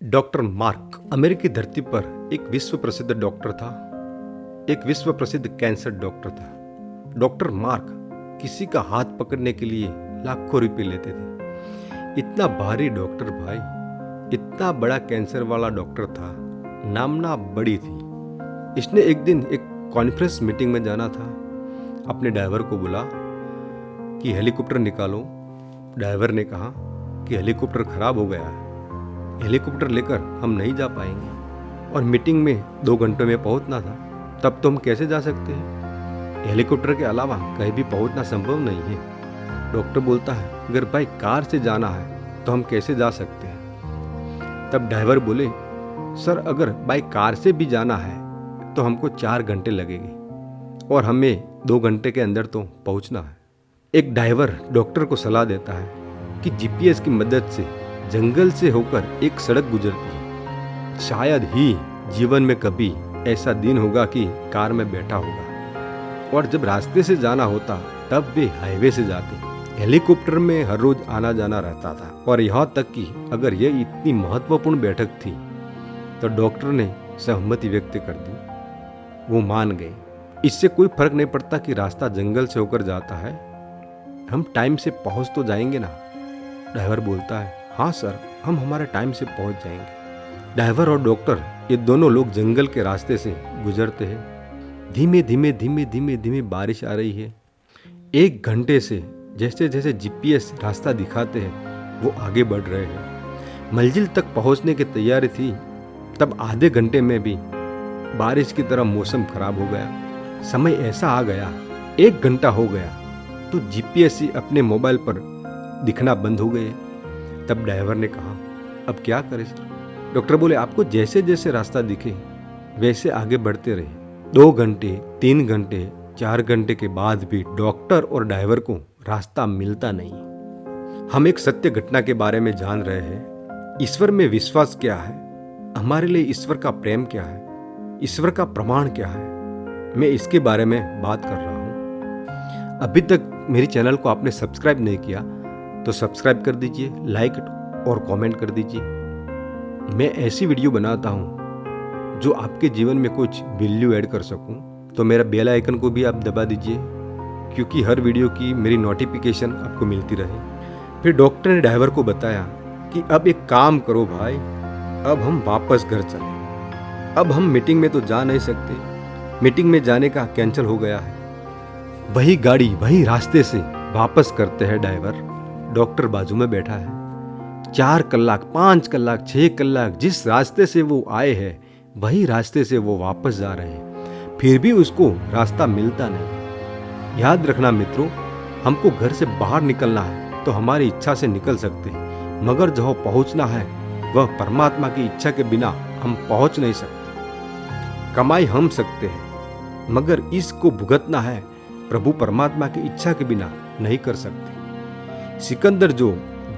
Doctor mark अमेरिकी धरती पर एक विश्व प्रसिद्ध डॉक्टर था। एक विश्व प्रसिद्ध कैंसर डॉक्टर था। डॉक्टर मार्क किसी का हाथ पकड़ने के लिए लाखों रुपए लेते थे। इतना भारी डॉक्टर भाई, इतना बड़ा कैंसर वाला डॉक्टर था, नामना बड़ी थी। इसने एक दिन एक कॉन्फ्रेंस मीटिंग में जाना था। अपने ड्राइवर को बोला कि हेलीकॉप्टर निकालो। ड्राइवर ने कहा कि हेलीकॉप्टर खराब हो गया है, हेलीकॉप्टर लेकर हम नहीं जा पाएंगे और मीटिंग में 2 घंटों में पहुंचना था। तब तो हम कैसे जा सकते हैं? हेलीकॉप्टर के अलावा कहीं भी पहुंचना संभव नहीं है। डॉक्टर बोलता है अगर भाई कार से जाना है तो हम कैसे जा सकते हैं? तब ड्राइवर बोले सर अगर बाई कार से भी जाना है तो हमको 4 घंटे लगेंगे और हमें 2 घंटे के अंदर तो पहुंचना है। एक ड्राइवर डॉक्टर को सलाह देता है कि जीपीएस की मदद से जंगल से होकर एक सड़क गुजरती है। शायद ही जीवन में कभी ऐसा दिन होगा कि कार में बैठा होगा और जब रास्ते से जाना होता तब वे हाईवे से जाते। हेलीकॉप्टर में हर रोज आना जाना रहता था और यहाँ तक कि अगर यह इतनी महत्वपूर्ण बैठक थी तो डॉक्टर ने सहमति व्यक्त कर दी। वो मान गए। इससे कोई फर्क नहीं पड़ता कि रास्ता जंगल से होकर जाता है, हम टाइम से पहुंच तो जाएंगे ना। ड्राइवर बोलता है हाँ सर, हम हमारे टाइम से पहुंच जाएंगे। ड्राइवर और डॉक्टर ये दोनों लोग जंगल के रास्ते से गुजरते हैं। धीमे धीमे धीमे धीमे धीमे बारिश आ रही है। 1 घंटे से जैसे जैसे जीपीएस रास्ता दिखाते हैं वो आगे बढ़ रहे हैं। मंजिल तक पहुंचने की तैयारी थी। तब आधे घंटे में भी बारिश की तरह मौसम खराब हो गया। समय ऐसा आ गया 1 घंटा हो गया तो जीपीएस ही अपने मोबाइल पर दिखना बंद हो गए। तब ड्राइवर ने कहा अब क्या करें सर? डॉक्टर बोले आपको जैसे जैसे रास्ता दिखे वैसे आगे बढ़ते रहे। 2 घंटे 3 घंटे 4 घंटे के बाद भी डॉक्टर और ड्राइवर को रास्ता मिलता नहीं। हम एक सत्य घटना के बारे में जान रहे हैं। ईश्वर में विश्वास क्या है, हमारे लिए ईश्वर का प्रेम क्या है, ईश्वर का प्रमाण क्या है, मैं इसके बारे में बात कर रहा हूँ। अभी तक मेरे चैनल को आपने सब्सक्राइब नहीं किया तो सब्सक्राइब कर दीजिए, लाइक और कमेंट कर दीजिए। मैं ऐसी वीडियो बनाता हूँ जो आपके जीवन में कुछ वैल्यू ऐड कर सकूँ। तो मेरा बेल आइकन को भी आप दबा दीजिए क्योंकि हर वीडियो की मेरी नोटिफिकेशन आपको मिलती रहे। फिर डॉक्टर ने ड्राइवर को बताया कि अब एक काम करो भाई, अब हम वापस घर चलें। अब हम मीटिंग में तो जा नहीं सकते, मीटिंग में जाने का कैंसिल हो गया है। वही गाड़ी वही रास्ते से वापस करते हैं ड्राइवर। डॉक्टर बाजू में बैठा है। 4 कलाक 5 कलाक 6 कलाक जिस रास्ते से वो आए हैं वही रास्ते से वो वापस जा रहे हैं, फिर भी उसको रास्ता मिलता नहीं। याद रखना मित्रों, हमको घर से बाहर निकलना है तो हमारी इच्छा से निकल सकते हैं, मगर जहाँ पहुँचना है वह परमात्मा की इच्छा के बिना हम पहुँच नहीं सकते। कमाई हम सकते हैं मगर इसको भुगतना है प्रभु परमात्मा की इच्छा के बिना नहीं कर सकते। सिकंदर जो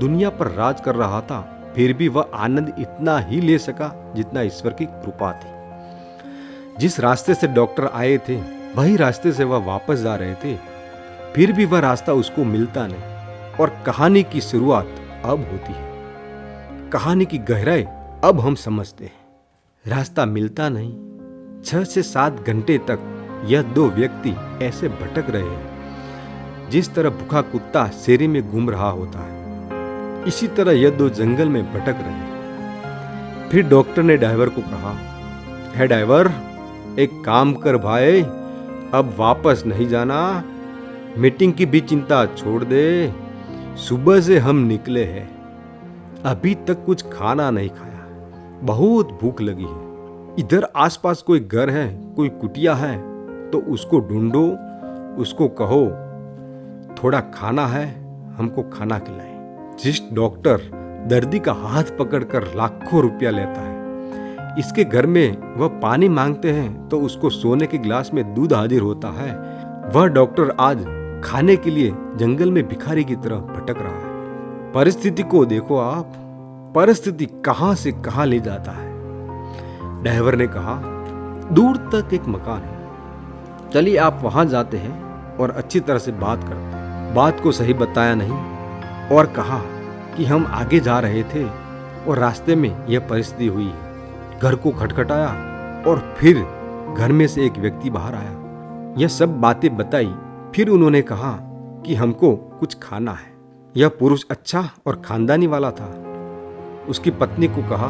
दुनिया पर राज कर रहा था फिर भी वह आनंद इतना ही ले सका जितना ईश्वर की कृपा थी। जिस रास्ते से डॉक्टर आए थे वही रास्ते से वह वापस जा रहे थे, फिर भी वह रास्ता उसको मिलता नहीं। और कहानी की शुरुआत अब होती है, कहानी की गहराई अब हम समझते हैं। रास्ता मिलता नहीं। 6 से 7 घंटे तक यह 2 व्यक्ति ऐसे भटक रहे हैं जिस तरह भूखा कुत्ता शेरी में घूम रहा होता है, इसी तरह यह 2 जंगल में भटक रहे हैं। फिर डॉक्टर ने ड्राइवर को कहा है ड्राइवर एक काम कर भाई, अब वापस नहीं जाना, मीटिंग की भी चिंता छोड़ दे। सुबह से हम निकले हैं, अभी तक कुछ खाना नहीं खाया, बहुत भूख लगी है। इधर आसपास कोई घर है, कोई कुटिया है तो उसको ढूंढो, उसको कहो थोड़ा खाना है, हमको खाना खिलाए। जिस डॉक्टर दर्दी का हाथ पकड़कर लाखों रुपया लेता है, इसके घर में वह पानी मांगते हैं तो उसको सोने के गिलास में दूध हाजिर होता है, वह डॉक्टर आज खाने के लिए जंगल में भिखारी की तरह भटक रहा है। परिस्थिति को देखो आप, परिस्थिति कहां से कहां ले जाता है। ड्राइवर ने कहा दूर तक एक मकान है, चलिए आप वहां जाते हैं और अच्छी तरह से बात करते हैं। बात को सही बताया नहीं और कहा कि हम आगे जा रहे थे और रास्ते में यह परिस्थिति हुई है। घर को खटखटाया और फिर घर में से एक व्यक्ति बाहर आया। यह सब बातें बताई। फिर उन्होंने कहा कि हमको कुछ खाना है। यह पुरुष अच्छा और खानदानी वाला था। उसकी पत्नी को कहा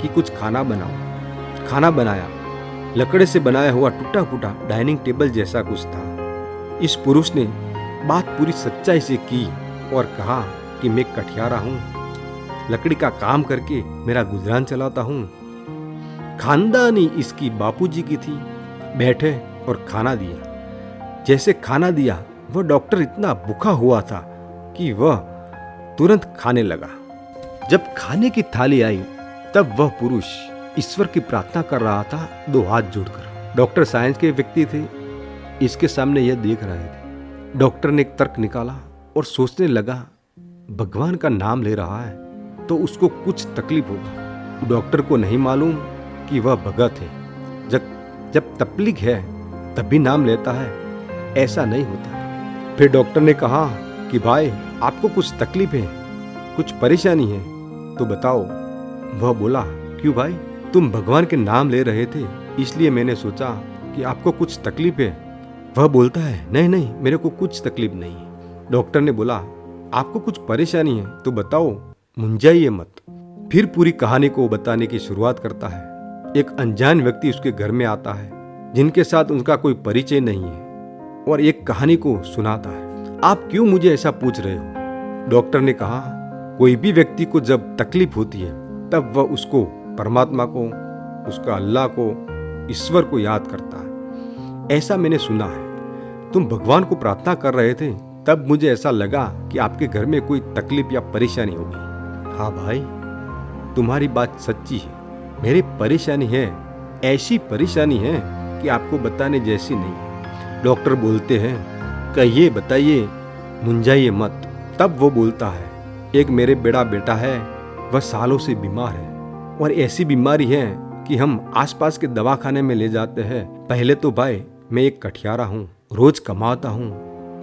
कि कुछ खाना बनाओ। खाना बनाया। लकड़े से बनाया हुआ टूटा फूटा डाइनिंग टेबल जैसा कुछ था। इस पुरुष ने बात पूरी सच्चाई से की और कहा कि मैं कठियारा हूँ, लकड़ी का काम करके मेरा गुजरान चलाता हूँ। खानदानी इसकी बापूजी की थी। बैठे और खाना दिया। जैसे खाना दिया, वह डॉक्टर इतना भूखा हुआ था कि वह तुरंत खाने लगा। जब खाने की थाली आई तब वह पुरुष ईश्वर की प्रार्थना कर रहा था, 2 हाथ जोड़कर। डॉक्टर साइंस के व्यक्ति थे, इसके सामने यह देख रहे थे। डॉक्टर ने एक तर्क निकाला और सोचने लगा, भगवान का नाम ले रहा है तो उसको कुछ तकलीफ होगा। डॉक्टर को नहीं मालूम कि वह भगत है। जब तकलीफ है तभी नाम लेता है, ऐसा नहीं होता। फिर डॉक्टर ने कहा कि भाई, आपको कुछ तकलीफ है, कुछ परेशानी है तो बताओ। वह बोला, क्यों भाई, तुम भगवान के नाम ले रहे थे इसलिए मैंने सोचा कि आपको कुछ तकलीफ है। वह बोलता है, नहीं नहीं, मेरे को कुछ तकलीफ नहीं है। डॉक्टर ने बोला, आपको कुछ परेशानी है तो बताओ, मुंजाइए मत। फिर पूरी कहानी को बताने की शुरुआत करता है। एक अनजान व्यक्ति उसके घर में आता है जिनके साथ उनका कोई परिचय नहीं है और एक कहानी को सुनाता है। आप क्यों मुझे ऐसा पूछ रहे हो? डॉक्टर ने कहा, कोई भी व्यक्ति को जब तकलीफ होती है तब वह उसको, परमात्मा को, उसका अल्लाह को, ईश्वर को याद करता है। ऐसा मैंने सुना है। तुम भगवान को प्रार्थना कर रहे थे तब मुझे ऐसा लगा कि आपके घर में कोई तकलीफ या परेशानी होगी। हाँ भाई, तुम्हारी बात सच्ची है। मेरी परेशानी है, ऐसी परेशानी है कि आपको बताने जैसी नहीं है। डॉक्टर बोलते हैं, कहिए, बताइए, मुंजाइए मत। तब वो बोलता है, एक मेरे बड़ा बेटा है, वह सालों से बीमार है और ऐसी बीमारी है कि हम आसपास के दवाखाने में ले जाते हैं। पहले तो भाई, मैं एक कठियारा हूँ, रोज कमाता हूँ,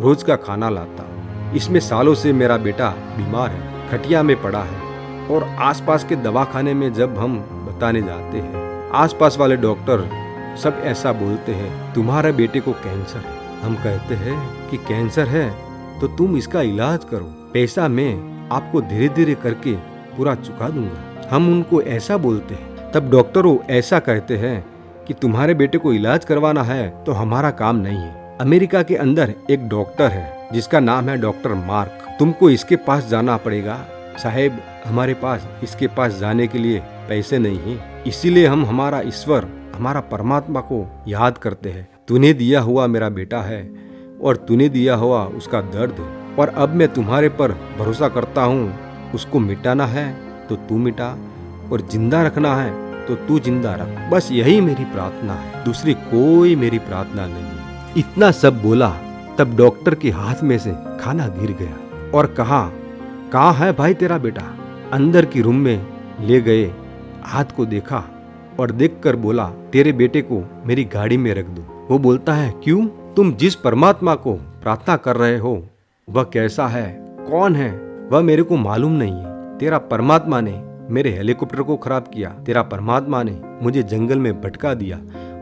रोज का खाना लाता हूँ। इसमें सालों से मेरा बेटा बीमार है, खटिया में पड़ा है और आसपास के दवाखाने में जब हम बताने जाते हैं, आसपास वाले डॉक्टर सब ऐसा बोलते हैं, तुम्हारे बेटे को कैंसर है। हम कहते हैं कि कैंसर है तो तुम इसका इलाज करो, पैसा मैं आपको धीरे धीरे करके पूरा चुका दूंगा। हम उनको ऐसा बोलते हैं। तब डॉक्टरों ऐसा कहते हैं कि तुम्हारे बेटे को इलाज करवाना है तो हमारा काम नहीं है। अमेरिका के अंदर एक डॉक्टर है जिसका नाम है डॉक्टर मार्क, तुमको इसके पास जाना पड़ेगा। साहेब, हमारे पास इसके पास जाने के लिए पैसे नहीं है, इसीलिए हम हमारा ईश्वर, हमारा परमात्मा को याद करते हैं। तूने दिया हुआ मेरा बेटा है और तूने दिया हुआ उसका दर्द है और अब मैं तुम्हारे पर भरोसा करता हूँ। उसको मिटाना है तो तू मिटा और जिंदा रखना है तो तू जिंदा रख। बस यही मेरी प्रार्थना है, दूसरी कोई मेरी प्रार्थना नहीं है। इतना सब बोला तब डॉक्टर के हाथ में से खाना गिर गया और कहा, कहाँ है भाई तेरा बेटा? अंदर की रूम में ले गए, हाथ को देखा और देखकर बोला, तेरे बेटे को मेरी गाड़ी में रख दो। वो बोलता है, क्यों? तुम जिस परमात्मा को प्रार्थना कर रहे हो वह कैसा है, कौन है, वह मेरे को मालूम नहीं है। तेरा परमात्मा ने मेरे हेलीकॉप्टर को खराब किया, तेरा परमात्मा ने मुझे जंगल में भटका दिया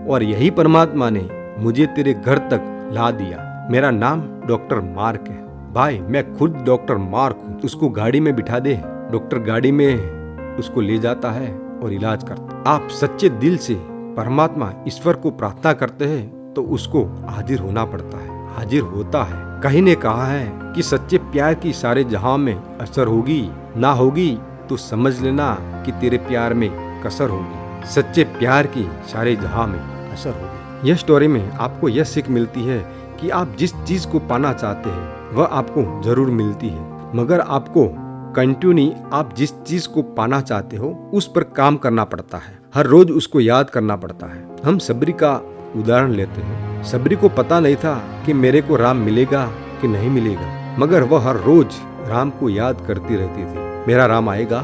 और यही परमात्मा ने मुझे तेरे घर तक ला दिया। मेरा नाम डॉक्टर मार्क है। भाई, मैं खुद डॉक्टर मार्क हूँ। उसको गाड़ी में बिठा दे। डॉक्टर गाड़ी में उसको ले जाता है और इलाज करता। आप सच्चे दिल से परमात्मा ईश्वर को प्रार्थना करते हैं तो उसको हाजिर होना पड़ता है, हाजिर होता है। कहीं ने कहा है कि सच्चे प्यार की सारे जहां में असर होगी, ना होगी तो समझ लेना कि तेरे प्यार में कसर होगी। सच्चे प्यार की सारे जहां में असर होगी। यह स्टोरी में आपको यह सीख मिलती है कि आप जिस चीज को पाना चाहते हैं वह आपको जरूर मिलती है, मगर आपको कंटिन्यू आप जिस चीज को पाना चाहते हो उस पर काम करना पड़ता है। हर रोज उसको याद करना पड़ता है। हम सबरी का उदाहरण लेते हैं। सबरी को पता नहीं था कि मेरे को राम मिलेगा कि नहीं मिलेगा, मगर वह हर रोज राम को याद करती रहती थी। मेरा राम आएगा,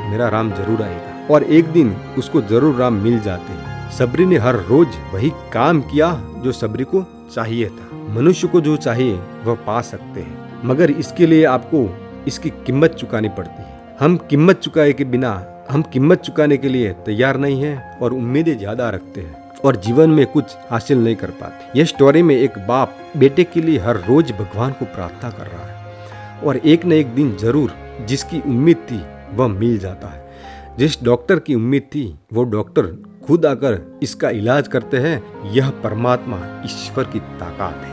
मेरा राम जरूर आएगा, और एक दिन उसको जरूर राम मिल जाते हैं। सबरी ने हर रोज वही काम किया जो सबरी को चाहिए था। मनुष्य को जो चाहिए वह पा सकते हैं, मगर इसके लिए आपको इसकी कीमत चुकानी पड़ती है। हम कीमत चुकाए के बिना हम कीमत चुकाने के लिए तैयार नहीं हैं और उम्मीदें ज़्यादा रखते हैं और जीवन में कुछ हासिल नहीं कर पाते। यह स्टोरी में एक बाप बेटे के लिए हर रोज भगवान को प्रार्थना कर रहा है और एक न एक दिन जरूर जिसकी उम्मीद थी वह मिल जाता है। जिस डॉक्टर की उम्मीद थी वो डॉक्टर खुद आकर इसका इलाज करते हैं। यह परमात्मा ईश्वर की ताकत है।